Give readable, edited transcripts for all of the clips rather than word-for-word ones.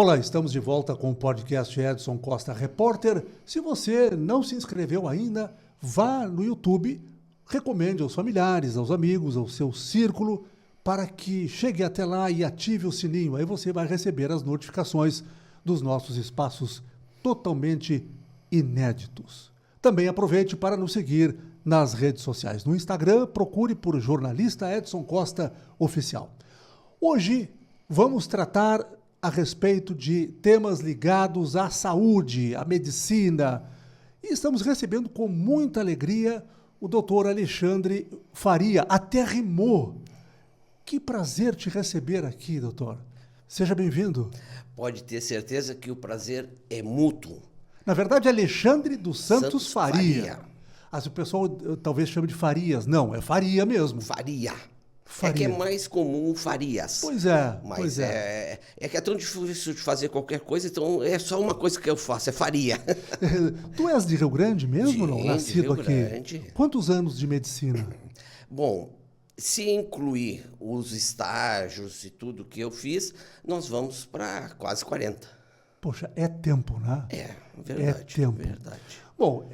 Olá, estamos de volta com o podcast Edson Costa Repórter. Se você não se inscreveu ainda, vá no YouTube, recomende aos familiares, aos amigos, ao seu círculo, para que chegue até lá e ative o sininho. Aí você vai receber as notificações dos nossos espaços totalmente inéditos. Também aproveite para nos seguir nas redes sociais. No Instagram, procure por Jornalista Edson Costa Oficial. Hoje vamos tratar a respeito de temas ligados à saúde, à medicina. E estamos recebendo com muita alegria o doutor Alexandre Faria. Até rimou. Que prazer te receber aqui, doutor. Seja bem-vindo. Pode ter certeza que o prazer é mútuo. Na verdade, Alexandre dos Santos Faria. Mas o pessoal talvez chame de Farias. Não, é Faria mesmo. Faria. Faria. É que é mais comum Farias. Pois é. Mas pois é que é tão difícil de fazer qualquer coisa, então é só uma coisa que eu faço, é Faria. Tu és de Rio Grande mesmo, Sim, não? Nascido de Rio aqui. Grande. Quantos anos de medicina? Bom, se incluir os estágios e tudo que eu fiz, nós vamos para quase 40. Poxa, é tempo, né? É, verdade. É tempo. Verdade. Bom,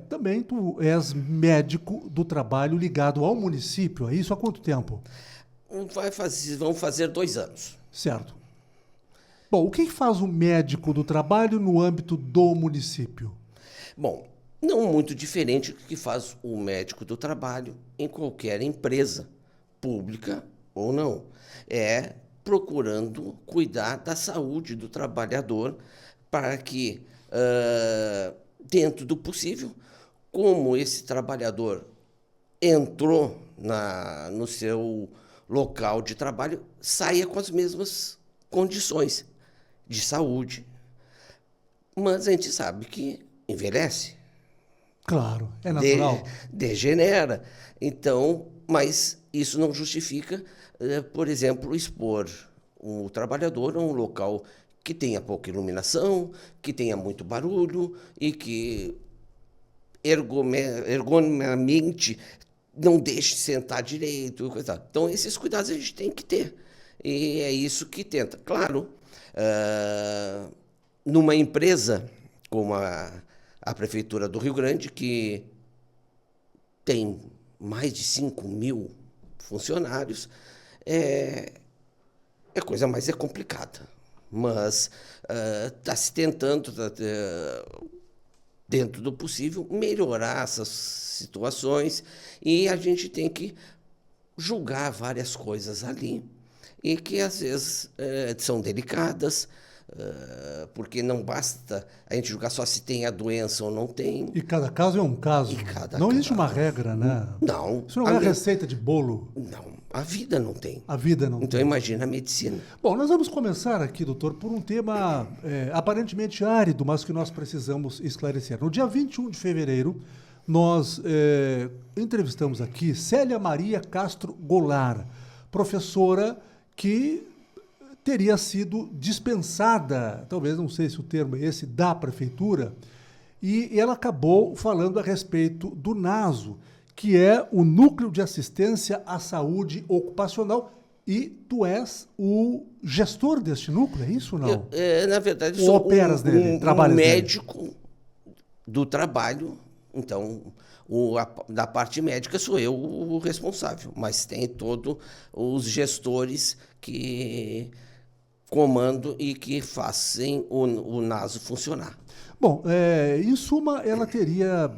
também tu és médico do trabalho ligado ao município, é isso há quanto tempo? Vão fazer 2 anos. Certo. Bom, o que faz o médico do trabalho no âmbito do município? Bom, não muito diferente do que faz o médico do trabalho em qualquer empresa, pública ou não. É procurando cuidar da saúde do trabalhador para que, dentro do possível, como esse trabalhador entrou no seu local de trabalho, saia com as mesmas condições de saúde. Mas a gente sabe que envelhece. Claro, é natural. Degenera. Então, mas isso não justifica, por exemplo, expor o trabalhador a um local que tenha pouca iluminação, que tenha muito barulho e que ergonomicamente não deixe sentar direito. Então, esses cuidados a gente tem que ter. E é isso que tenta. Claro, numa empresa como a Prefeitura do Rio Grande, que tem mais de 5.000 funcionários, a coisa mais complicada. Mas está se tentando, dentro do possível, melhorar essas situações e a gente tem que julgar várias coisas ali e que às vezes são delicadas, porque não basta a gente julgar só se tem a doença ou não tem. E cada caso é um caso. Não existe uma regra, né? Não. Isso não é receita de bolo. Não, a vida não tem. A vida não Então tem. imagina a medicina. Bom, nós vamos começar aqui, doutor, por um tema aparentemente árido, mas que nós precisamos esclarecer. No dia 21 de fevereiro, nós entrevistamos aqui Célia Maria Castro Goulart, professora que teria sido dispensada, talvez, não sei se o termo é esse, da prefeitura, e ela acabou falando a respeito do NASO, que é o Núcleo de Assistência à Saúde Ocupacional, e tu és o gestor deste núcleo, é isso ou não? Na verdade, Ou sou operas nele, um trabalhas nele? médico do trabalho, então da parte médica sou eu o responsável, mas tem todos os gestores que comandam e que fazem o NASO funcionar. Bom, em suma, ela teria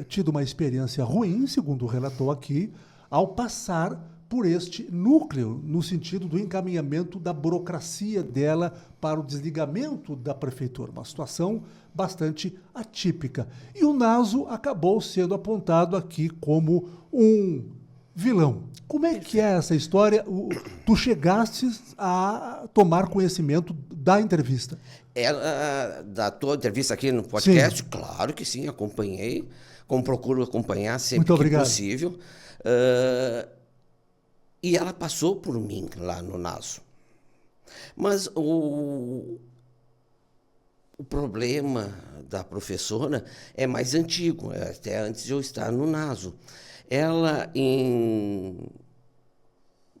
tido uma experiência ruim, segundo relatou aqui, ao passar por este núcleo, no sentido do encaminhamento da burocracia dela para o desligamento da prefeitura. Uma situação bastante atípica. E o NASO acabou sendo apontado aqui como um vilão. Como é que é essa história? Tu chegaste a tomar conhecimento da entrevista? Da tua entrevista aqui no podcast? Sim. Claro que sim, acompanhei, como procuro acompanhar sempre Muito obrigado. que possível. E ela passou por mim lá no NASO. Mas o problema da professora é mais antigo, até antes de eu estar no NASO. Ela,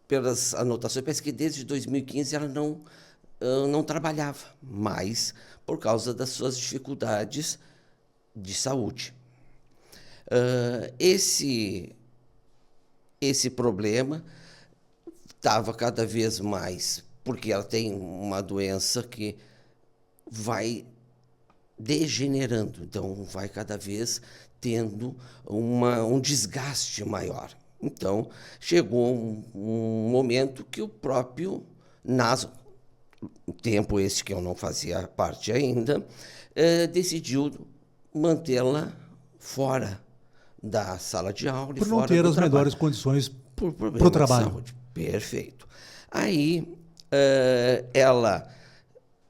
pelas anotações, parece que desde 2015 ela não não trabalhava mais por causa das suas dificuldades de saúde. Esse problema estava cada vez mais, porque ela tem uma doença que vai degenerando, então vai cada vez tendo um desgaste maior. Então, chegou um momento que o próprio NAS, o tempo esse que eu não fazia parte ainda, decidiu mantê-la fora da sala de aula e Por não fora ter do as trabalho. melhores condições Por para o problema de trabalho. saúde. Perfeito. Aí, ela,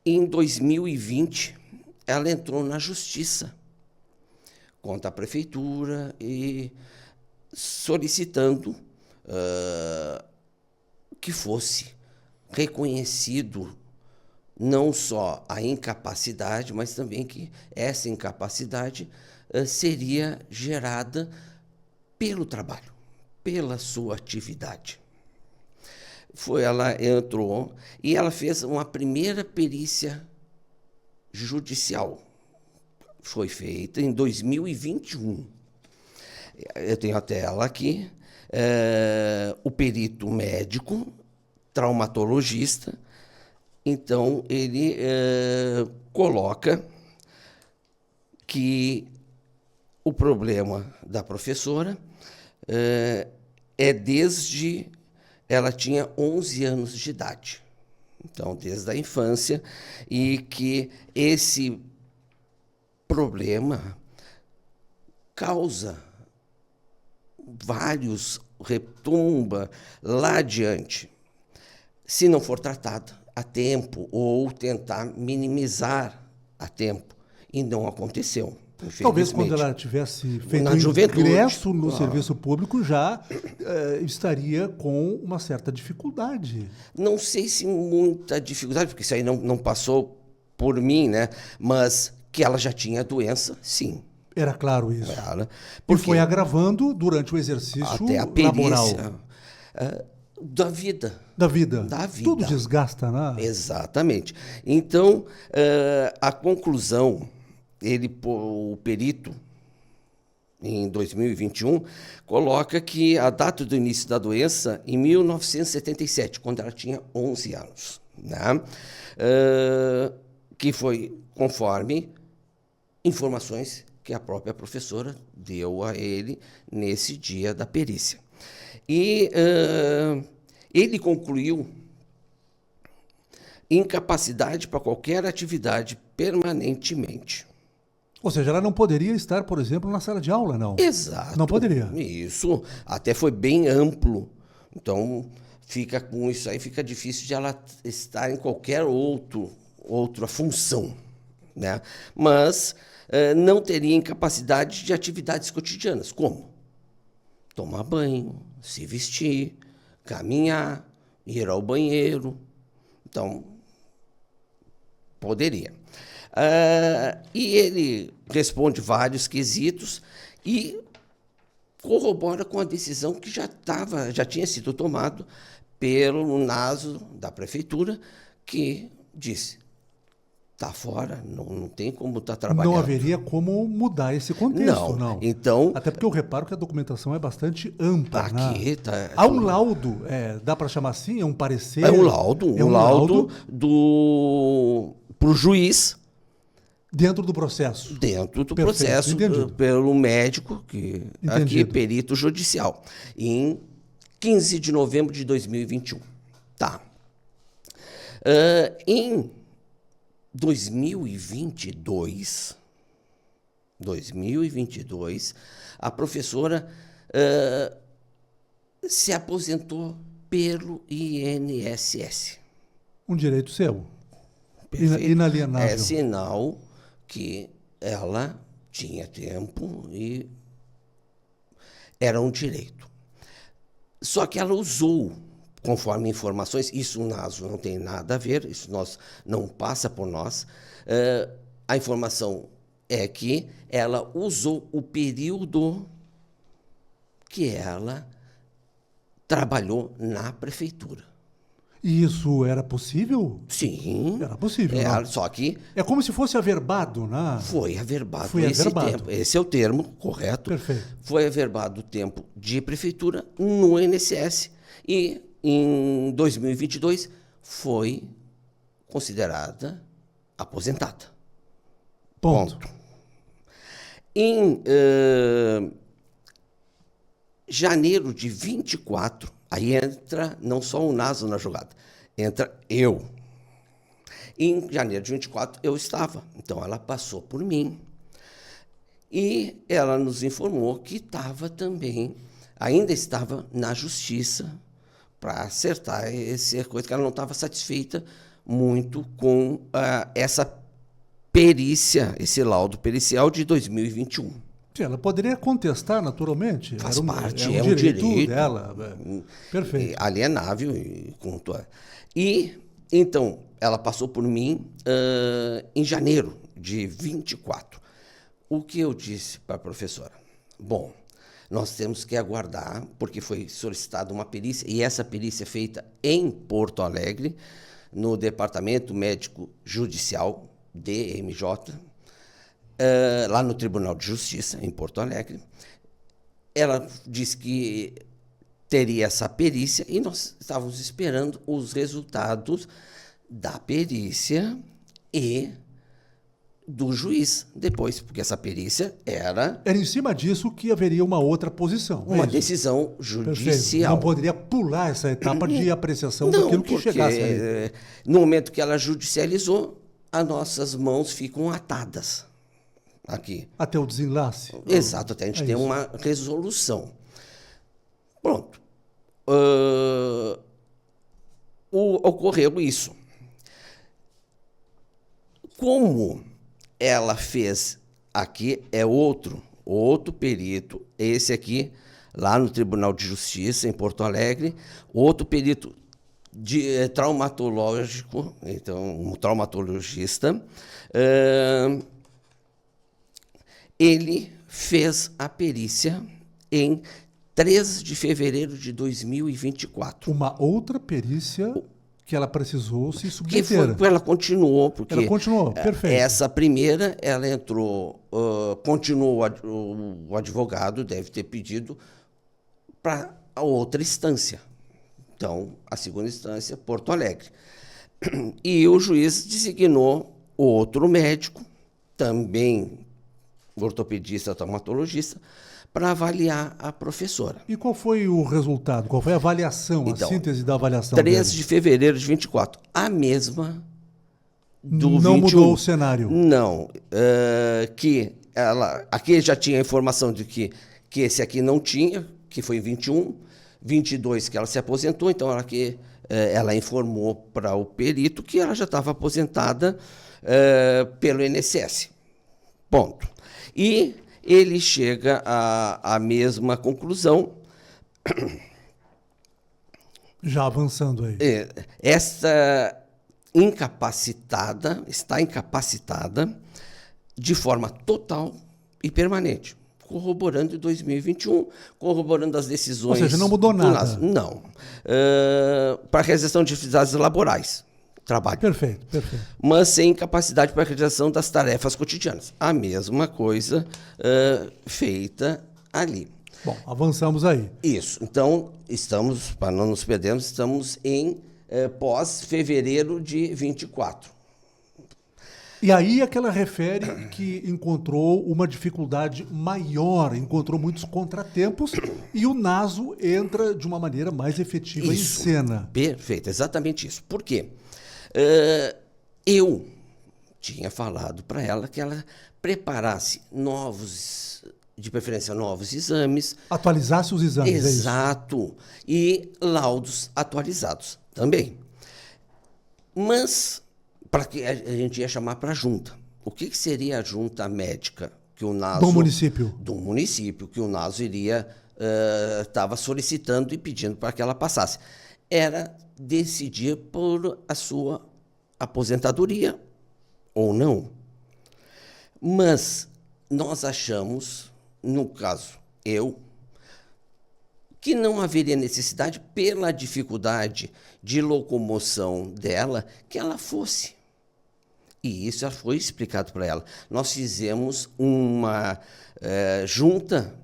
em 2020, ela entrou na justiça contra a prefeitura e solicitando que fosse reconhecido não só a incapacidade, mas também que essa incapacidade seria gerada pelo trabalho, pela sua atividade. Ela entrou e ela fez uma primeira perícia judicial. Foi feita em 2021. Eu tenho até ela aqui. O perito médico, traumatologista, então ele coloca que o problema da professora é desde ela tinha 11 anos de idade, então desde a infância, e que esse problema causa vários retumba lá adiante, se não for tratada a tempo ou tentar minimizar a tempo, e não aconteceu. Talvez quando ela tivesse feito Na o juventude. ingresso no serviço público já estaria com uma certa dificuldade. Não sei se muita dificuldade, porque isso aí não passou por mim, né? Mas que ela já tinha doença, sim. Era claro isso. E Porque foi agravando durante o exercício até a laboral. perícia da vida. Da vida. Da vida. Tudo desgasta, né? Exatamente. Então, a conclusão, o perito, em 2021, coloca que a data do início da doença em 1977, quando ela tinha 11 anos, né? Que foi conforme informações que a própria professora deu a ele nesse dia da perícia. E ele concluiu incapacidade para qualquer atividade permanentemente. Ou seja, ela não poderia estar, por exemplo, na sala de aula, não? Exato. Não poderia. Isso até foi bem amplo. Então, fica com isso aí, fica difícil de ela estar em qualquer outra função, né? Mas não teria incapacidade de atividades cotidianas. Como? Tomar banho, se vestir, caminhar, ir ao banheiro. Então, poderia. E ele responde vários quesitos e corrobora com a decisão que já tinha sido tomada pelo NASO da prefeitura, que disse: está fora, não tem como estar trabalhando. Não haveria como mudar esse contexto, não. Então, até porque eu reparo que a documentação é bastante ampla. aqui né? Há um laudo, dá para chamar assim? É um parecer? É um laudo, para o juiz. Dentro do processo? Dentro do Perfeito, processo, entendido. pelo médico, aqui é Entendido. perito judicial, em 15 de novembro de 2021. Tá. Em 2022, a professora se aposentou pelo INSS. Um direito seu. Perfeito. Inalienável. É sinal que ela tinha tempo e era um direito. Só que ela usou, conforme informações, isso o NASO não tem nada a ver, isso não passa por nós, a informação é que ela usou o período que ela trabalhou na prefeitura. E isso era possível? Sim. Era possível, não? Só que É como se fosse averbado, né? foi averbado Foi esse averbado. tempo. Esse é o termo correto. Perfeito. Foi averbado o tempo de prefeitura no INSS e em 2022 foi considerada aposentada. Ponto. Em janeiro de 24, aí entra não só o Naso na jogada, entra eu. Em janeiro de 24 eu estava, então ela passou por mim e ela nos informou que estava também, ainda estava na justiça para acertar essa coisa, que ela não estava satisfeita muito com essa perícia, esse laudo pericial de 2021. Sim, ela poderia contestar, naturalmente. Faz parte, é um direito dela. Perfeito. Alienável. E, então, ela passou por mim em janeiro de 24. O que eu disse para a professora? Bom, nós temos que aguardar, porque foi solicitada uma perícia, e essa perícia é feita em Porto Alegre, no Departamento Médico Judicial, DMJ, lá no Tribunal de Justiça, em Porto Alegre. Ela disse que teria essa perícia e nós estávamos esperando os resultados da perícia e do juiz depois, porque essa perícia era... Era em cima disso que haveria uma outra posição. Uma decisão judicial. Perfeito. Não poderia pular essa etapa de apreciação daquilo que chegasse ali. No momento que ela judicializou, as nossas mãos ficam atadas aqui. Até o desenlace. Exato, até a gente tem uma resolução. Pronto. Ocorreu isso. Como ela fez aqui, é outro perito, esse aqui, lá no Tribunal de Justiça, em Porto Alegre, outro perito traumatológico, então, um traumatologista, ele fez a perícia em 3 de fevereiro de 2024. Uma outra perícia que ela precisou se submeter. Ela continuou, porque... Ela continuou, perfeito. Essa primeira, ela entrou, continuou, o advogado deve ter pedido para a outra instância. Então, a segunda instância, Porto Alegre. E o juiz designou outro médico, também ortopedista, traumatologista, para avaliar a professora. E qual foi o resultado? Qual foi a avaliação, então, a síntese da avaliação 3 dele? de fevereiro de 24. A mesma do Não 21. mudou o cenário? Não. Aqui já tinha a informação de que esse aqui não tinha, que foi em 21. 22 que ela se aposentou, então ela informou para o perito que ela já estava aposentada pelo INSS. Ponto. E ele chega à mesma conclusão. Já avançando aí. Esta está incapacitada de forma total e permanente, corroborando em 2021, corroborando as decisões... Ou seja, não mudou nada. Não. Para a realização de atividades laborais. Trabalho. Perfeito. Mas sem capacidade para a realização das tarefas cotidianas. A mesma coisa feita ali. Bom, avançamos aí. Isso. Então, para não nos perdermos, estamos em pós-fevereiro de 24. E aí é que ela refere que encontrou uma dificuldade maior, encontrou muitos contratempos e o Naso entra de uma maneira mais efetiva em cena. Perfeito, exatamente isso. Por quê? Eu tinha falado para ela que ela preparasse de preferência novos exames. Atualizasse os exames. Exato. E laudos atualizados também. Mas, para que a gente ia chamar para a junta. O que seria a junta médica que o Naso... Do município. Do município, que o Naso estava solicitando e pedindo para que ela passasse. Era decidir por a sua aposentadoria ou não. Mas nós achamos, no caso, eu, que não haveria necessidade, pela dificuldade de locomoção dela, que ela fosse. E isso já foi explicado para ela. Nós fizemos uma junta,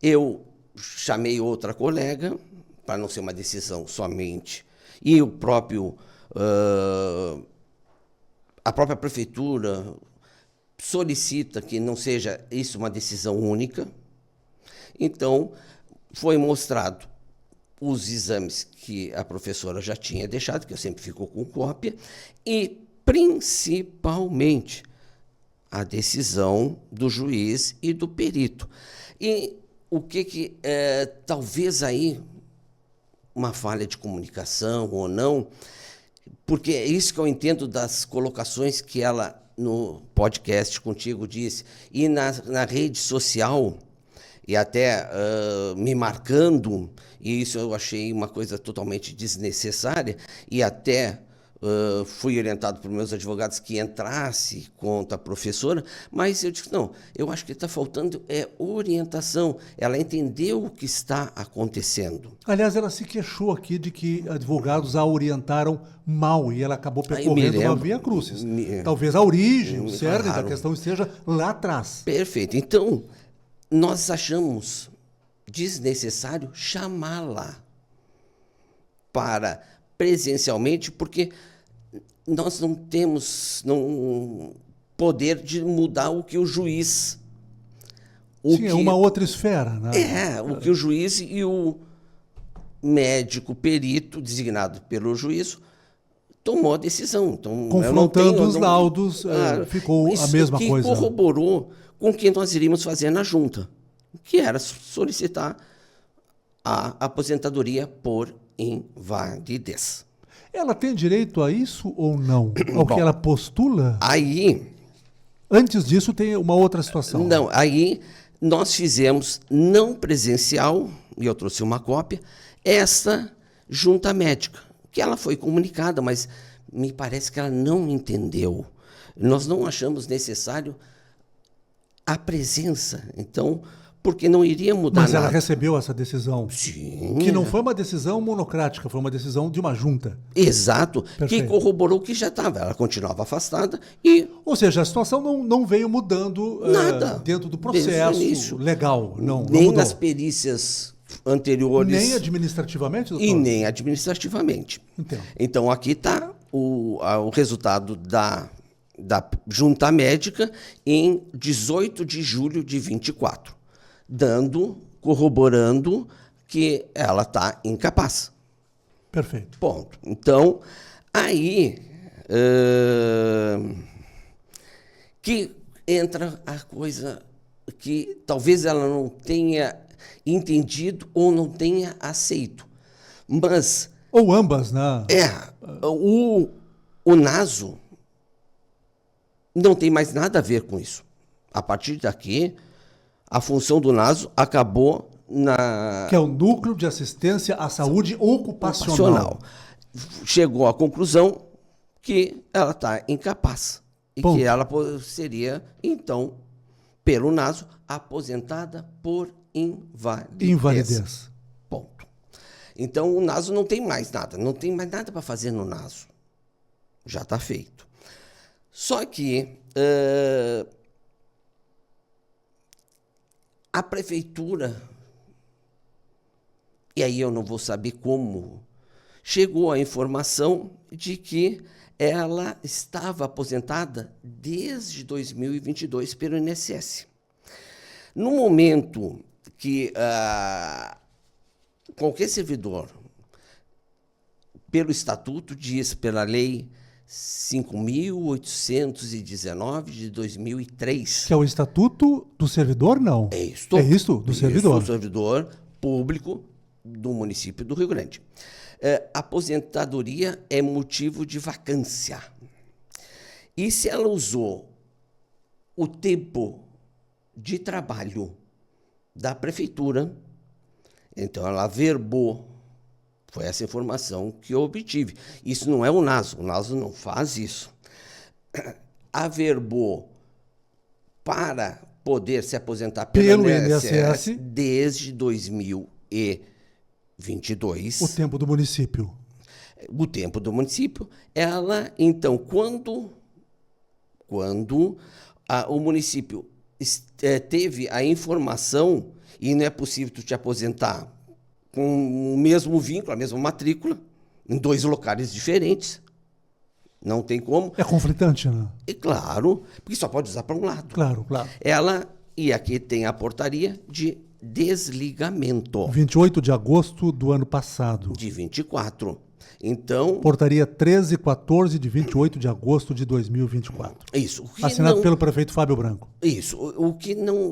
eu chamei outra colega, para não ser uma decisão somente, e o próprio, a própria prefeitura solicita que não seja isso uma decisão única. Então, foi mostrado os exames que a professora já tinha deixado, que eu sempre fico com cópia, e, principalmente, a decisão do juiz e do perito. E o que talvez aí, uma falha de comunicação ou não, porque é isso que eu entendo das colocações que ela, no podcast contigo, disse, e na rede social, e até me marcando, e isso eu achei uma coisa totalmente desnecessária, e até fui orientado por meus advogados que entrasse contra a professora, mas eu disse, não, eu acho que está faltando orientação, ela entendeu o que está acontecendo. Aliás, ela se queixou aqui de que advogados a orientaram mal e ela acabou percorrendo uma via crucis. Talvez a origem, o cerne da questão esteja lá atrás. Perfeito. Então, nós achamos desnecessário chamá-la para presencialmente, porque nós não temos poder de mudar o que o juiz... Sim, é uma outra esfera, né? O que o juiz e o médico perito, designado pelo juízo, tomou a decisão. Então, confrontando os laudos, ficou a mesma coisa. Isso corroborou com o que nós iríamos fazer na junta, que era solicitar a aposentadoria por invalidez. Ela tem direito a isso ou não? Ao que ela postula? Aí... Antes disso, tem uma outra situação. Não, aí nós fizemos, não presencial, e eu trouxe uma cópia, essa junta médica, que ela foi comunicada, mas me parece que ela não entendeu. Nós não achamos necessário a presença, então, porque não iria mudar nada. Mas ela recebeu essa decisão? Sim. Que não foi uma decisão monocrática, foi uma decisão de uma junta. Exato, Perfeito. Que corroborou que já estava. Ela continuava afastada e... Ou seja, a situação não veio mudando nada dentro do processo legal. Não nem mudou. nas perícias anteriores. Nem administrativamente, doutor? E nem administrativamente. Entendo. Então, aqui está o resultado da junta médica em 18 de julho de 24, corroborando que ela está incapaz. Perfeito. Ponto. Então, aí que entra a coisa que talvez ela não tenha entendido ou não tenha aceito. Mas... Ou ambas, né? O NASO não tem mais nada a ver com isso. A partir daqui, a função do NASO acabou na... Que é o Núcleo de Assistência à Saúde Ocupacional. Chegou à conclusão que ela está incapaz. E que ela seria, então, pelo NASO, aposentada por invalidez. Ponto. Então, o NASO não tem mais nada. Não tem mais nada para fazer no NASO. Já está feito. Só que a prefeitura, e aí eu não vou saber como, chegou a informação de que ela estava aposentada desde 2022 pelo INSS. No momento que qualquer servidor, pelo estatuto, diz pela lei 5.819 de 2003. Que é o Estatuto do Servidor, não? É isso. É isso, do servidor. Do servidor público do município do Rio Grande. Aposentadoria é motivo de vacância. E se ela usou o tempo de trabalho da prefeitura, então ela averbou. Foi essa informação que eu obtive. Isso não é o NASO não faz isso. Averbou para poder se aposentar pelo INSS desde 2022 22. O tempo do município. O tempo do município. Ela, então, quando o município teve a informação, e não é possível tu te aposentar com o mesmo vínculo, a mesma matrícula, em 2 locais diferentes. Não tem como. É conflitante, né? E claro, porque só pode usar para um lado. Claro. E aqui tem a portaria de desligamento. 28 de agosto do ano passado. De 24. Então... Portaria 1314 de 28 de agosto de 2024. Isso. Assinado pelo prefeito Fábio Branco. Isso.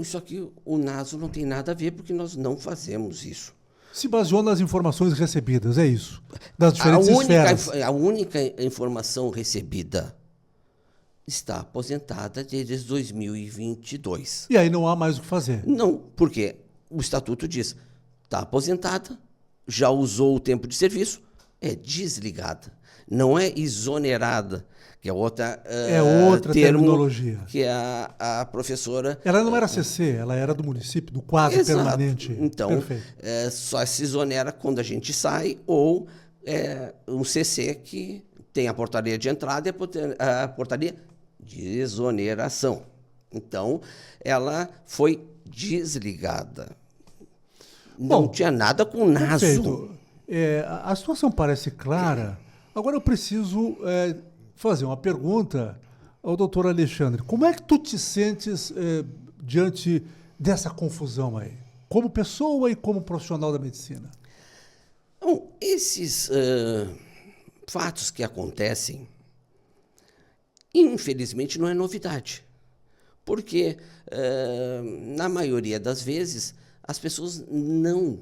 Isso aqui o NASO não tem nada a ver, porque nós não fazemos isso. Se baseou nas informações recebidas, é isso? Das diferentes esferas. A única informação recebida está aposentada desde 2022. E aí não há mais o que fazer. Não, porque o estatuto diz, está aposentada, já usou o tempo de serviço, é desligada. Não é exonerada, que é outra terminologia. Que a professora... Ela não era CC, ela era do município, do quadro permanente. Então, só se exonera quando a gente sai, ou um CC que tem a portaria de entrada e a portaria de exoneração. Então, ela foi desligada. Não tinha nada com o NASO. Perfeito. A situação parece clara. Agora eu preciso fazer uma pergunta ao doutor Alexandre. Como é que tu te sentes diante dessa confusão aí? Como pessoa e como profissional da medicina? Bom, esses fatos que acontecem, infelizmente, não é novidade. Porque, na maioria das vezes, as pessoas não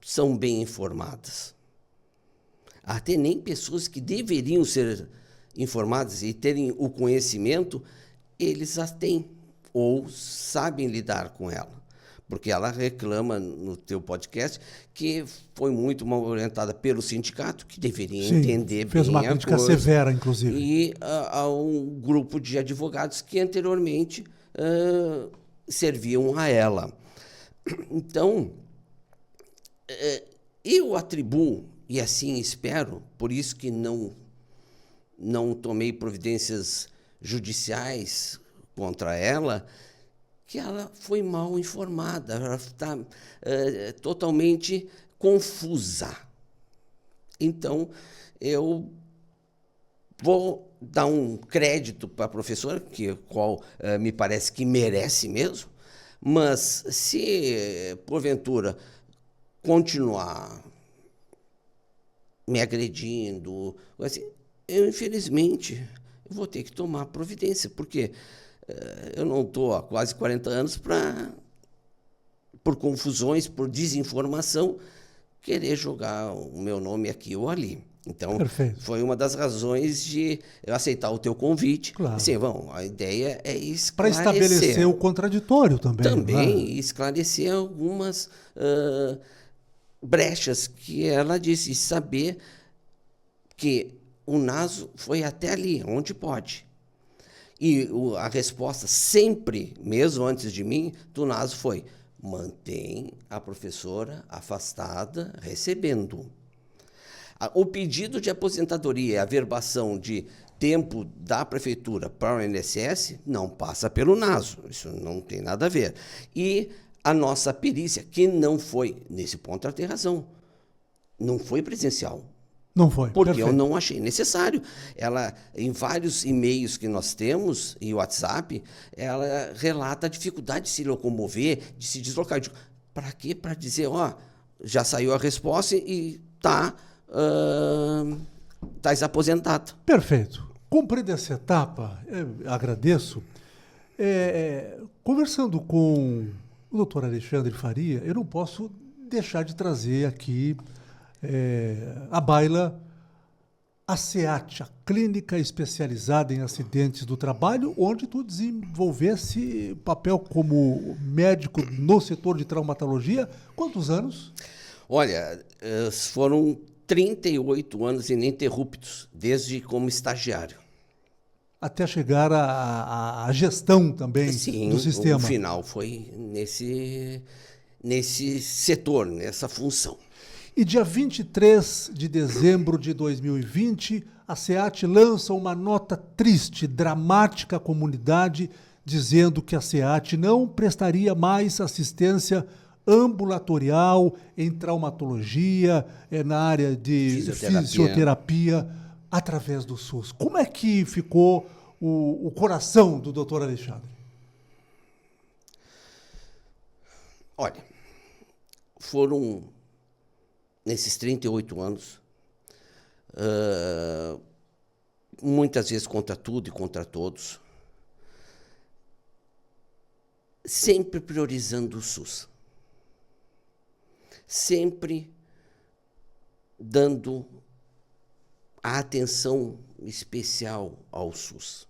são bem informadas. Até nem pessoas que deveriam ser informadas e terem o conhecimento, eles as têm ou sabem lidar com ela. Porque ela reclama no teu podcast que foi muito mal orientada pelo sindicato, que deveria entender bem a coisa. Fez uma crítica severa, inclusive. E a um grupo de advogados que anteriormente serviam a ela. Então, eu atribuo, e assim espero, por isso que não tomei providências judiciais contra ela, que ela foi mal informada, ela está totalmente confusa. Então, eu vou dar um crédito para a professora, qual me parece que merece mesmo, mas se, porventura, continuar me agredindo, assim, eu, infelizmente, vou ter que tomar providência, porque eu não estou há quase 40 anos por confusões, por desinformação, querer jogar o meu nome aqui ou ali. Então, perfeito. Foi uma das razões de eu aceitar o teu convite. Claro. Assim, a ideia é esclarecer. Para estabelecer o contraditório também. Também, esclarecer algumas brechas que ela disse, e saber que o NASO foi até ali, onde pode. E a resposta sempre, mesmo antes de mim, do NASO foi: mantém a professora afastada, recebendo. O pedido de aposentadoria e a verbação de tempo da prefeitura para o INSS não passa pelo NASO, isso não tem nada a ver. E a nossa perícia, que não foi, nesse ponto ela tem razão, não foi presencial. Não foi. Porque perfeito. eu não achei necessário. Ela, em vários e-mails que nós temos e WhatsApp, ela relata a dificuldade de se locomover, de se deslocar. Eu digo, para quê? Para dizer, já saiu a resposta e estás aposentado. Perfeito. Cumprida essa etapa, agradeço. Conversando com o doutor Alexandre Faria, eu não posso deixar de trazer aqui à baila a SEAT, a Clínica Especializada em Acidentes do Trabalho, onde tu desenvolvesse papel como médico no setor de traumatologia. Quantos anos? Olha, foram 38 anos ininterruptos, desde como estagiário. Até chegar à gestão também do sistema. O final foi nesse setor, nessa função. E dia 23 de dezembro de 2020, a SEAT lança uma nota triste, dramática à comunidade, dizendo que a SEAT não prestaria mais assistência ambulatorial em traumatologia, na área de fisioterapia, através do SUS. Como é que ficou o coração do doutor Alexandre? Olha, foram, nesses 38 anos, muitas vezes contra tudo e contra todos, sempre priorizando o SUS. Sempre dando a atenção especial ao SUS.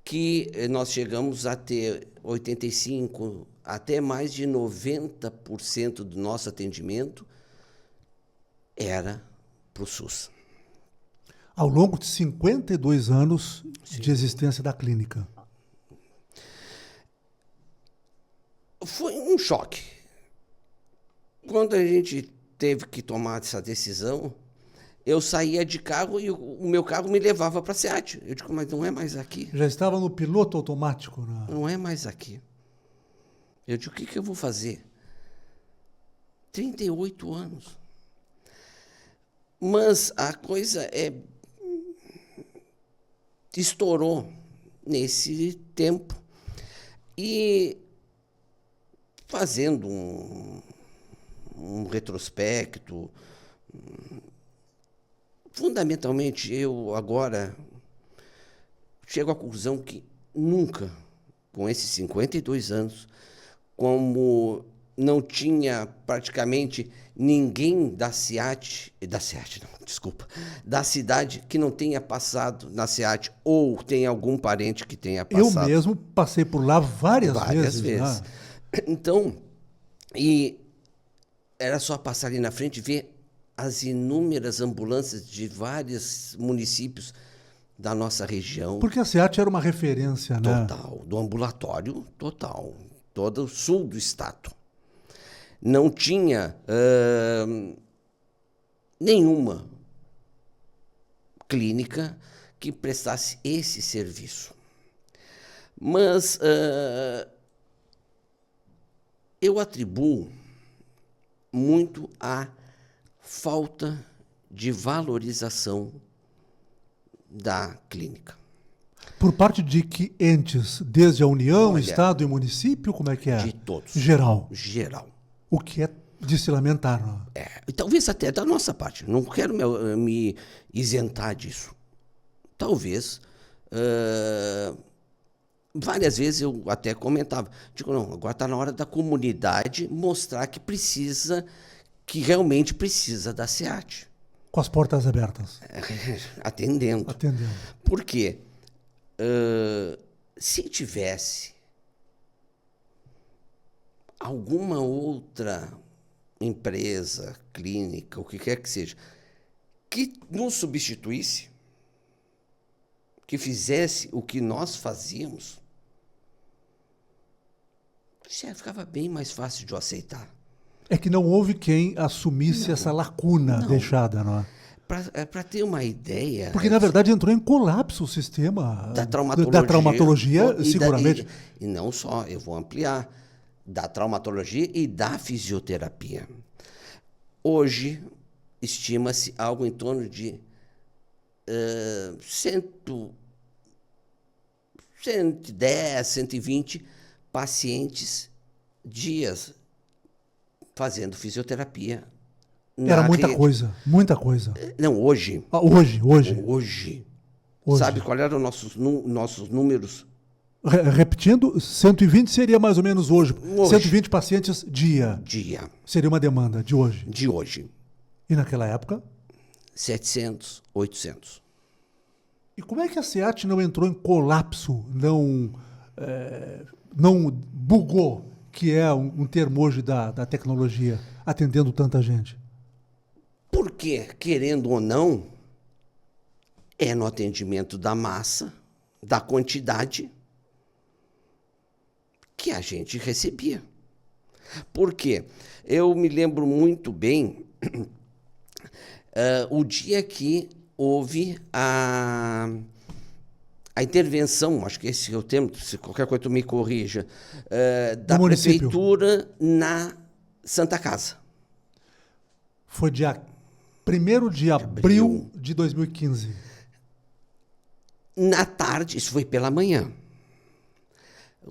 Que nós chegamos a ter 85%, até mais de 90% do nosso atendimento era para o SUS. Ao longo de 52 anos de existência da clínica. Foi um choque. Quando a gente teve que tomar essa decisão, eu saía de carro e o meu carro me levava para a SEAT. Eu digo, mas não é mais aqui. Já estava no piloto automático, né? Não é mais aqui. Eu digo, o que eu vou fazer? 38 anos. Mas a coisa estourou nesse tempo. E fazendo um retrospecto, fundamentalmente, eu agora chego à conclusão que nunca, com esses 52 anos, como não tinha praticamente ninguém da SEAT, da cidade que não tenha passado na SEAT ou tem algum parente que tenha passado. Eu mesmo passei por lá várias vezes. Né? Então, e era só passar ali na frente e ver as inúmeras ambulâncias de vários municípios da nossa região. Porque a SEAT era uma referência, né? Total, do ambulatório, total. Todo o sul do estado. Não tinha nenhuma clínica que prestasse esse serviço. Mas eu atribuo muito à falta de valorização da clínica. Por parte de que entes? Desde a União, Estado e município? Como é que é? De todos. Geral. Geral. O que é de se lamentar, não? E talvez até da nossa parte. Não quero me isentar disso. Talvez. Várias vezes eu até comentava. Digo, não, agora está na hora da comunidade mostrar que realmente precisa da SEAT. Com as portas abertas. Atendendo. Por quê? Se tivesse alguma outra empresa, clínica, o que quer que seja, que nos substituísse, que fizesse o que nós fazíamos, já ficava bem mais fácil de eu aceitar. É que não houve quem assumisse essa lacuna deixada, não é? Para ter uma ideia... Porque, na verdade, entrou em colapso o sistema da traumatologia seguramente. E não só, eu vou ampliar, da traumatologia e da fisioterapia. Hoje, estima-se algo em torno de 110, 120 pacientes dias fazendo fisioterapia. Era muita coisa, muita coisa. Não, hoje. Hoje. Sabe qual eram nossos números? Repetindo, 120 seria mais ou menos hoje. 120 pacientes dia. Seria uma demanda de hoje. De hoje. E naquela época? 700, 800. E como é que a SEAT não entrou em colapso, não bugou, que é um termo hoje da tecnologia, atendendo tanta gente? Porque, querendo ou não, é no atendimento da massa, da quantidade, que a gente recebia. Por quê? Eu me lembro muito bem O dia que houve a intervenção, acho que esse é o termo, se qualquer coisa tu me corrija, da prefeitura na Santa Casa. Foi dia 1º de abril de 2015. Na tarde, isso foi pela manhã.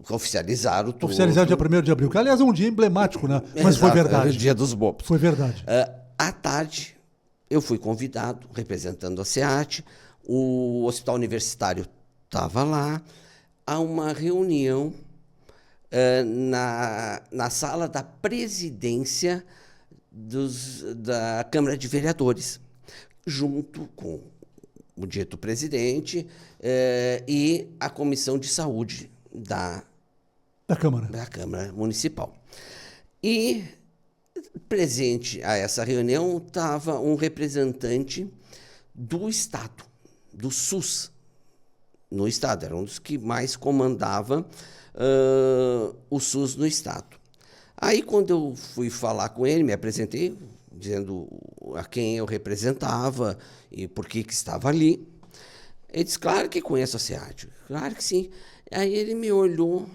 Oficializaram tudo. Oficializaram dia 1º de abril, que aliás é um dia emblemático, né? Mas foi verdade. É o dia dos bobos. Foi verdade. À tarde, eu fui convidado, representando a SEAT, o Hospital Universitário estava lá, a uma reunião na sala da presidência da Câmara de Vereadores, junto com o dito presidente e a Comissão de Saúde da Câmara Municipal. E presente a essa reunião estava um representante do Estado, do SUS, no Estado. Era um dos que mais comandava o SUS no Estado. Aí, quando eu fui falar com ele, me apresentei, dizendo a quem eu representava e por que estava ali. Ele disse, claro que conheço a SEAT, claro que sim. Aí ele me olhou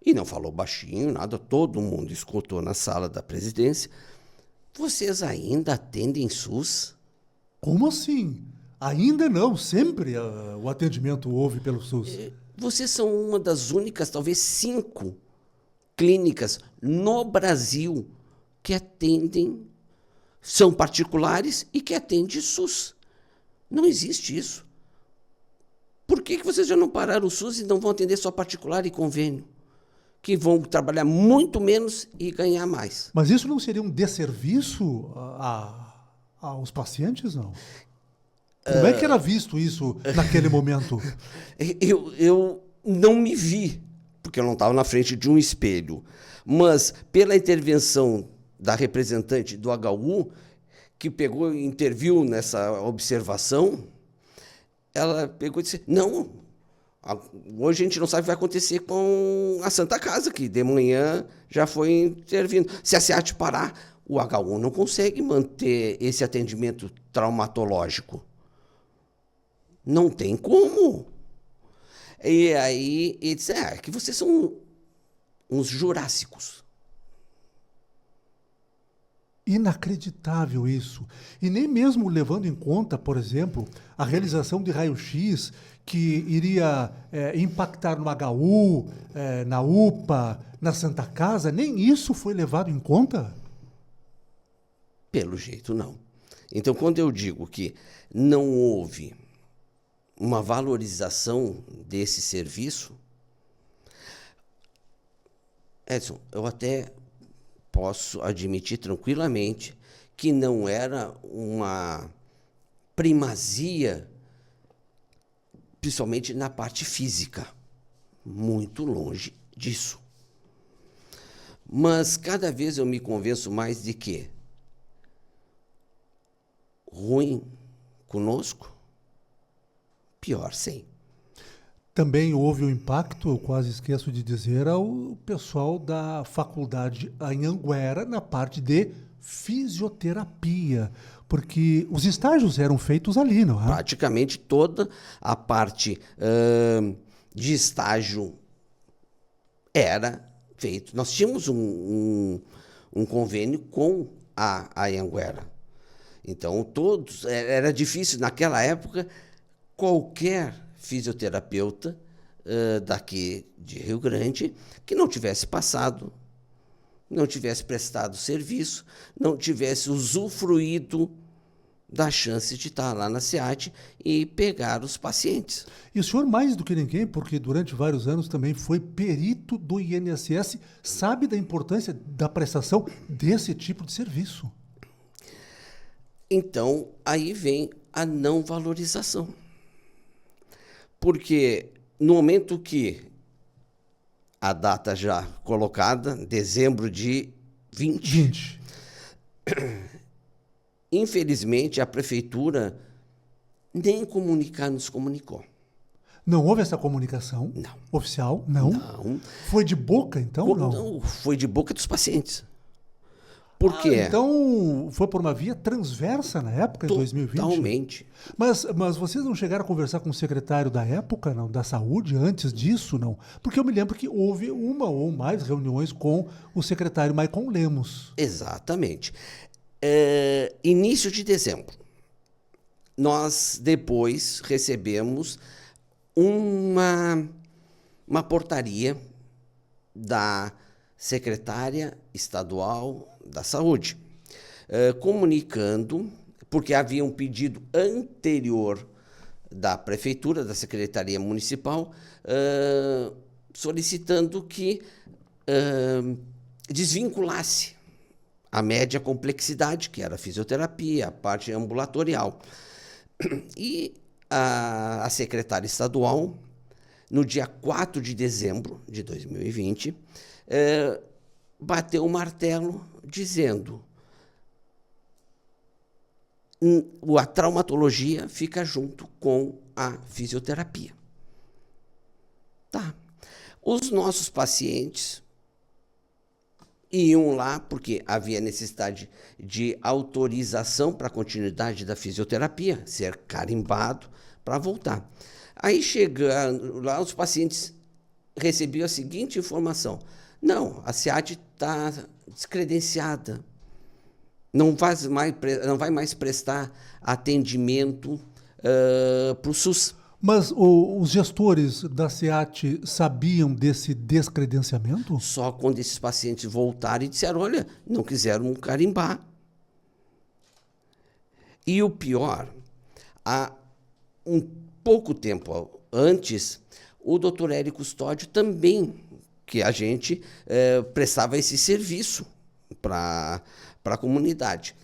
e não falou baixinho, nada, todo mundo escutou na sala da presidência. Vocês ainda atendem SUS? Como assim? Ainda não, sempre o atendimento houve pelo SUS. Vocês são uma das únicas, talvez 5 clínicas no Brasil que atendem, são particulares e que atendem SUS. Não existe isso. Por que vocês já não pararam o SUS e não vão atender só particular e convênio? Que vão trabalhar muito menos e ganhar mais. Mas isso não seria um desserviço aos pacientes, não? Como é que era visto isso naquele momento? Eu não me vi, porque eu não estava na frente de um espelho, mas pela intervenção da representante do HU, que interviu nessa observação, ela pegou e disse, não, hoje a gente não sabe o que vai acontecer com a Santa Casa, que de manhã já foi intervindo. Se a SEAT parar, o HU não consegue manter esse atendimento traumatológico. Não tem como. E aí ele disse, que vocês são uns jurássicos. Inacreditável isso. E nem mesmo levando em conta, por exemplo, a realização de raio-x que iria impactar no HU, na UPA, na Santa Casa, nem isso foi levado em conta? Pelo jeito, não. Então, quando eu digo que não houve uma valorização desse serviço, Edson, eu até posso admitir tranquilamente que não era uma primazia, principalmente na parte física. Muito longe disso. Mas cada vez eu me convenço mais de que ruim conosco, pior sem. Também houve um impacto, eu quase esqueço de dizer, ao pessoal da faculdade Anhanguera na parte de fisioterapia, porque os estágios eram feitos ali, não é? Praticamente toda a parte de estágio era feito. Nós tínhamos um convênio com a Anhanguera. Então, era difícil, naquela época, qualquer fisioterapeuta daqui de Rio Grande que não tivesse passado, não tivesse prestado serviço, não tivesse usufruído da chance de estar lá na SEAT e pegar os pacientes. E o senhor, mais do que ninguém, porque durante vários anos também foi perito do INSS, sabe da importância da prestação desse tipo de serviço. Então, aí vem a não valorização. Porque no momento que a data já colocada, dezembro de 20, infelizmente a prefeitura nem nos comunicou. Não houve essa comunicação? Não. Oficial? Não. Não. Foi de boca, então? Não, foi de boca dos pacientes. Por quê? Então, foi por uma via transversa na época, em 2020? Totalmente. Mas vocês não chegaram a conversar com o secretário da época, não, da saúde, antes disso, não? Porque eu me lembro que houve uma ou mais reuniões com o secretário Maicon Lemos. Exatamente. Início de dezembro. Nós depois recebemos uma portaria da secretária estadual da saúde, comunicando, porque havia um pedido anterior da prefeitura, da secretaria municipal, solicitando que desvinculasse a média complexidade, que era a fisioterapia, a parte ambulatorial. E a secretária estadual, no dia 4 de dezembro de 2020, bateu o martelo dizendo: a traumatologia fica junto com a fisioterapia. Tá. Os nossos pacientes iam lá porque havia necessidade de autorização para a continuidade da fisioterapia, ser carimbado para voltar. Aí chegando lá, os pacientes recebiam a seguinte informação: não, a SEAD está descredenciada, não vai mais prestar atendimento para o SUS. Mas os gestores da SEAT sabiam desse descredenciamento? Só quando esses pacientes voltaram e disseram: olha, não quiseram carimbar. E o pior, há um pouco tempo antes, o doutor Hélio Custódio também, que a gente prestava esse serviço para a comunidade.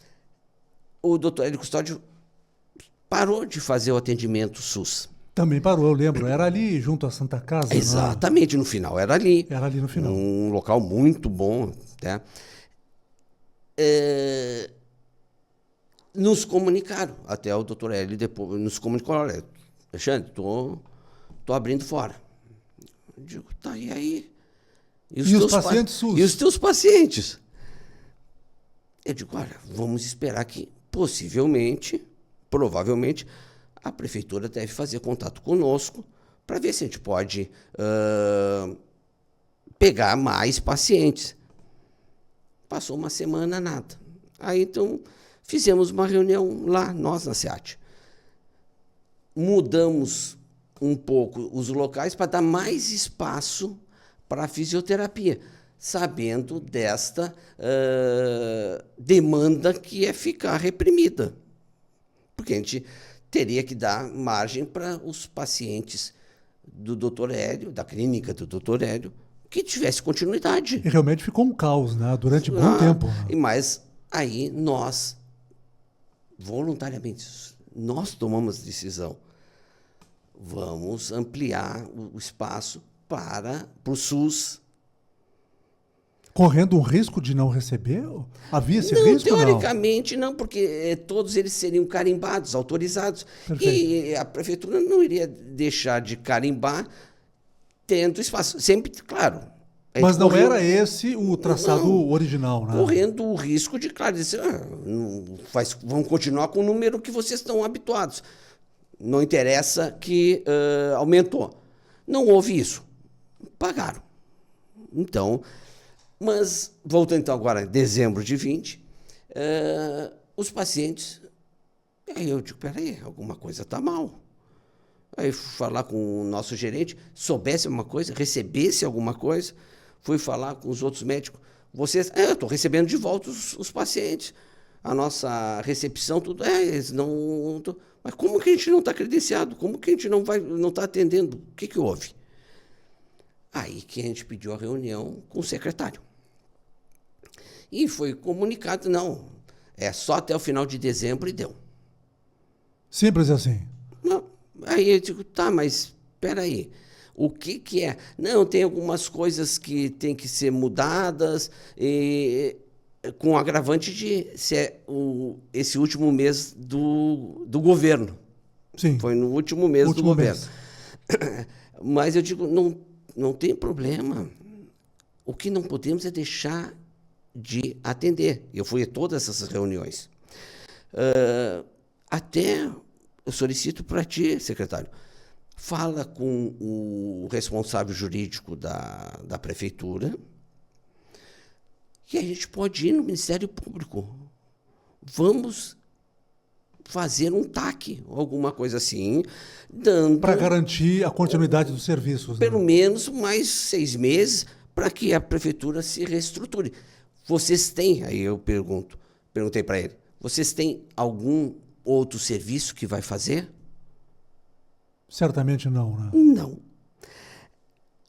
O doutor Hélio Custódio parou de fazer o atendimento SUS. Também parou, eu lembro. Era ali junto à Santa Casa. Exatamente, no final. Era ali. Era ali no final. Um local muito bom. Né? Nos comunicaram, até o doutor Hélio depois nos comunicou: olha, Alexandre, tô abrindo fora. Eu digo: tá, e aí? E os pacientes SUS? E os teus pacientes? Eu digo: olha, vamos esperar que provavelmente, a prefeitura deve fazer contato conosco para ver se a gente pode pegar mais pacientes. Passou uma semana, nada. Aí, então, fizemos uma reunião lá, nós na SEAT. Mudamos um pouco os locais para dar mais espaço para a fisioterapia, sabendo desta demanda que é ficar reprimida. Porque a gente teria que dar margem para os pacientes do Dr. Hélio, da clínica do Dr. Hélio, que tivesse continuidade. E realmente ficou um caos, né? Durante bom tempo. Mas aí nós, voluntariamente, nós tomamos a decisão. Vamos ampliar o espaço para o SUS. Correndo um risco de não receber? Havia esse risco? Teoricamente não, porque todos eles seriam carimbados, autorizados. Perfeito. E a prefeitura não iria deixar de carimbar tendo espaço. Sempre, claro. Mas não era esse o traçado original, né? Correndo o risco de, claro, dizer: vão continuar com o número que vocês estão habituados. Não interessa que aumentou. Não houve isso. Pagaram. Então, mas, voltando então agora em dezembro de 20, os pacientes, aí eu digo: peraí, alguma coisa está mal. Aí fui falar com o nosso gerente, soubesse alguma coisa, recebesse alguma coisa, fui falar com os outros médicos: vocês, eu estou recebendo de volta os pacientes, a nossa recepção, tudo, eles não... Mas como que a gente não está credenciado? Como que a gente não está atendendo? O que houve? Aí que a gente pediu a reunião com o secretário. E foi comunicado: não, é só até o final de dezembro e deu. Simples assim. Não. Aí eu digo: tá, mas espera aí, o que é? Não, tem algumas coisas que tem que ser mudadas, com agravante de ser esse último mês do governo. Sim. Foi no último mês do governo. Mas eu digo: não tem problema. O que não podemos é deixar de atender. Eu fui a todas essas reuniões. Até eu solicito para ti, secretário, fala com o responsável jurídico da prefeitura que a gente pode ir no Ministério Público. Vamos fazer um TAC, alguma coisa assim, dando... Para garantir a continuidade dos serviços. Pelo menos mais 6 meses para que a prefeitura se reestruture. Vocês têm, aí eu perguntei para ele, vocês têm algum outro serviço que vai fazer? Certamente não, né? Não.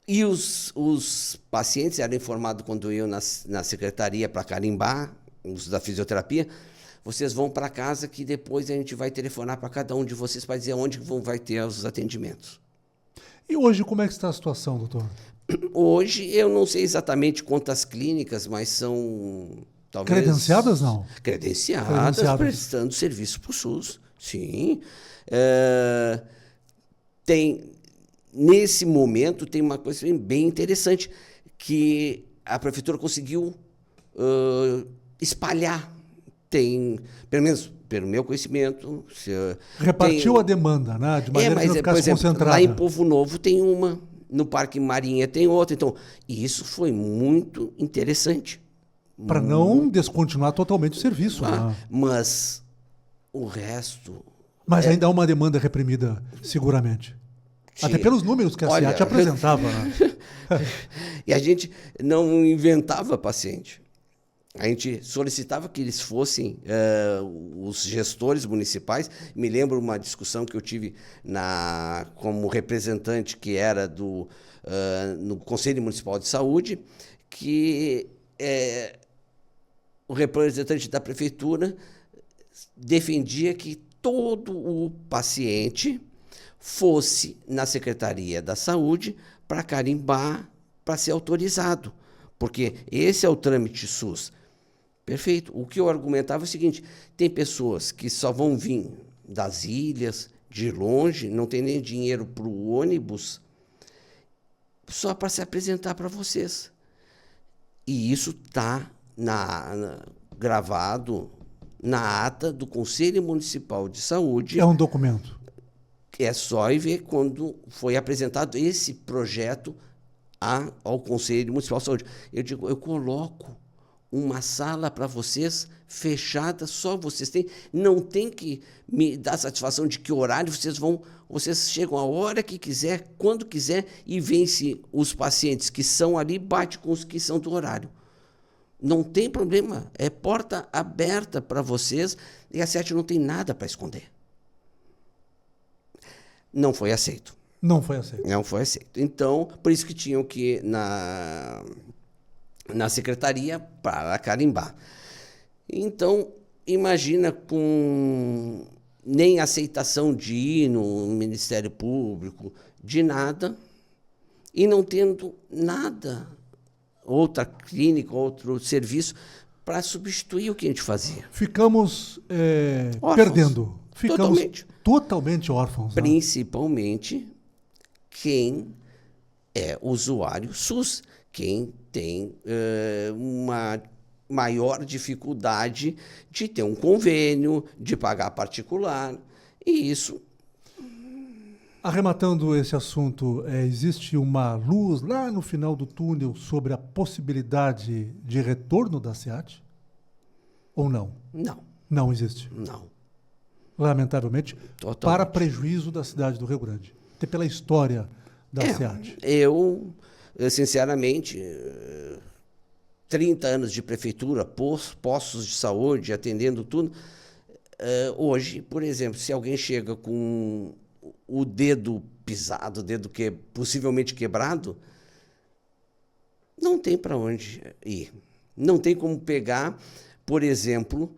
E os pacientes eram informados quando eu na secretaria para carimbar, os da fisioterapia, vocês vão para casa que depois a gente vai telefonar para cada um de vocês para dizer onde vai ter os atendimentos. E hoje como é que está a situação, doutor? Hoje eu não sei exatamente quantas clínicas, mas são talvez... Credenciadas, não? Credenciadas, prestando serviço para o SUS, sim. Nesse momento tem uma coisa bem interessante, que a prefeitura conseguiu espalhar. Tem, pelo menos pelo meu conhecimento... Repartiu a demanda, né? De maneira que não ficasse por exemplo, concentrada. lá em Povo Novo tem uma, no Parque Marinha tem outra. Então, isso foi muito interessante. Para não descontinuar totalmente o serviço. Né? Mas o resto... Mas ainda há uma demanda reprimida, seguramente. Até pelos números que a SEAT apresentava. Né? E a gente não inventava paciente. A gente solicitava que eles fossem os gestores municipais. Me lembro uma discussão que eu tive como representante que era no Conselho Municipal de Saúde, que o representante da prefeitura defendia que todo o paciente fosse na Secretaria da Saúde para carimbar, para ser autorizado. Porque esse é o trâmite SUS. Perfeito. O que eu argumentava é o seguinte, tem pessoas que só vão vir das ilhas, de longe, não tem nem dinheiro para o ônibus, só para se apresentar para vocês. E isso está gravado na ata do Conselho Municipal de Saúde. É um documento. É só ir ver quando foi apresentado esse projeto ao Conselho Municipal de Saúde. Eu digo, eu coloco uma sala para vocês fechada, só vocês têm, não tem que me dar satisfação de que horário vocês chegam a hora que quiser, quando quiser, e vence os pacientes que são ali, bate com os que são do horário. Não tem problema, é porta aberta para vocês e a SEAT não tem nada para esconder. Não foi aceito. Não foi aceito. Não foi aceito. Então, por isso que tinham que ir na secretaria para carimbar. Então, imagina com nem aceitação de ir no Ministério Público, de nada, e não tendo nada, outra clínica, outro serviço, para substituir o que a gente fazia. Ficamos perdendo. Ficamos totalmente órfãos. Principalmente quem é usuário SUS, quem tem uma maior dificuldade de ter um convênio, de pagar particular, e isso... Arrematando esse assunto, existe uma luz lá no final do túnel sobre a possibilidade de retorno da SEAT? Ou não? Não. Não existe? Não. Lamentavelmente, Totalmente. Para prejuízo da cidade do Rio Grande. Até pela história da SEAT. Eu, sinceramente, 30 anos de prefeitura, postos de saúde, atendendo tudo. Hoje, por exemplo, se alguém chega com o dedo pisado, o dedo possivelmente quebrado, não tem para onde ir. Não tem como pegar, por exemplo,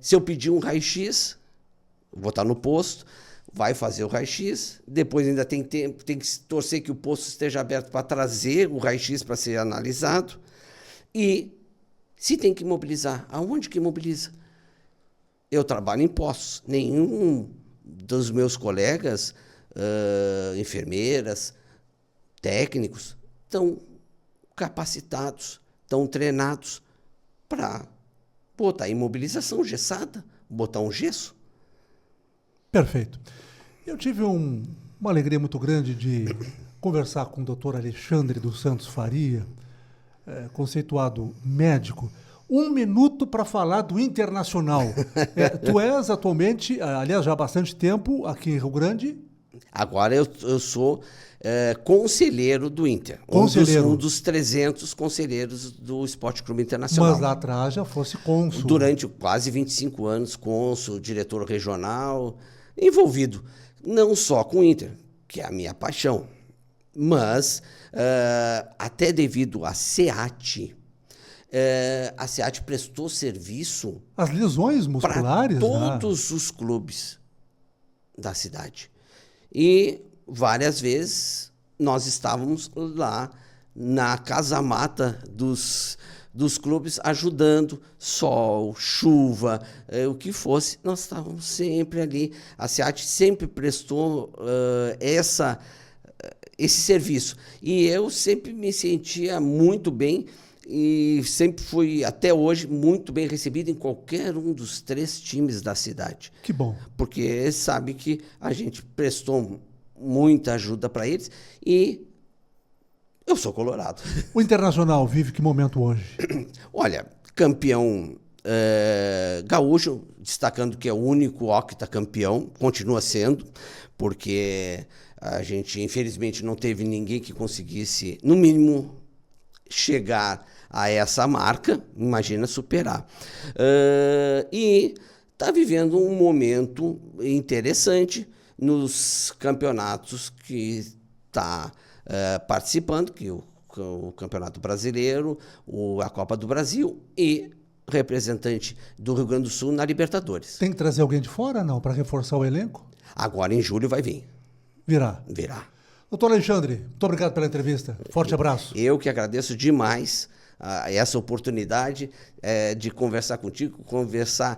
se eu pedir um raio-x, vou estar no posto, vai fazer o raio-x, depois ainda tem que torcer que o posto esteja aberto para trazer o raio-x para ser analisado. E se tem que mobilizar, aonde que mobiliza? Eu trabalho em postos, nenhum dos meus colegas, enfermeiras, técnicos, estão capacitados estão treinados para botar imobilização gessada, botar um gesso. Perfeito. Eu tive uma alegria muito grande de conversar com o Dr. Alexandre dos Santos Faria, conceituado médico. 1 minuto para falar do Internacional. Tu és atualmente, aliás, já há bastante tempo aqui em Rio Grande. Agora eu sou conselheiro do Inter. Conselheiro. Um dos 300 conselheiros do Esporte Clube Internacional. Mas lá atrás já fosse cônsul. Durante quase 25 anos, cônsul, diretor regional, envolvido não só com o Inter, que é a minha paixão, mas até devido à SEAT, a SEAT prestou serviço... As lesões musculares? Para todos os clubes da cidade. E várias vezes nós estávamos lá na casa-mata dos clubes ajudando, sol, chuva, o que fosse, nós estávamos sempre ali. A SEAT sempre prestou esse serviço. E eu sempre me sentia muito bem e sempre fui, até hoje, muito bem recebido em qualquer um dos 3 times da cidade. Que bom. Porque sabe que a gente prestou muita ajuda para eles e eu sou colorado. O Internacional vive que momento hoje? Olha, campeão gaúcho, destacando que é o único octacampeão, continua sendo, porque a gente, infelizmente, não teve ninguém que conseguisse, no mínimo, chegar a essa marca, imagina superar. E está vivendo um momento interessante nos campeonatos que está participando, que o Campeonato Brasileiro, a Copa do Brasil e representante do Rio Grande do Sul na Libertadores. Tem que trazer alguém de fora, não, para reforçar o elenco? Agora, em julho, vai vir. Virá. Doutor Alexandre, muito obrigado pela entrevista. Forte abraço. Eu que agradeço demais essa oportunidade de conversar contigo, conversar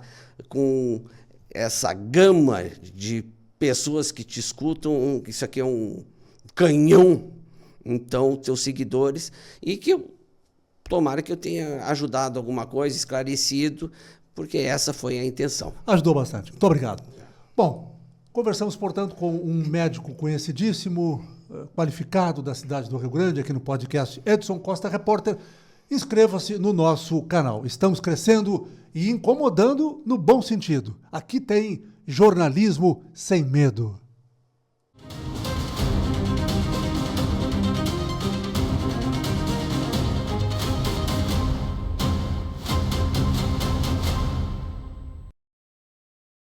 com essa gama de pessoas que te escutam. Isso aqui é um canhão, então, teus seguidores, e que tomara que eu tenha ajudado alguma coisa, esclarecido, porque essa foi a intenção. Ajudou bastante. Muito obrigado. Bom, conversamos, portanto, com um médico conhecidíssimo, qualificado da cidade do Rio Grande, aqui no podcast Edson Costa Repórter. Inscreva-se no nosso canal. Estamos crescendo e incomodando no bom sentido. Aqui tem jornalismo sem medo.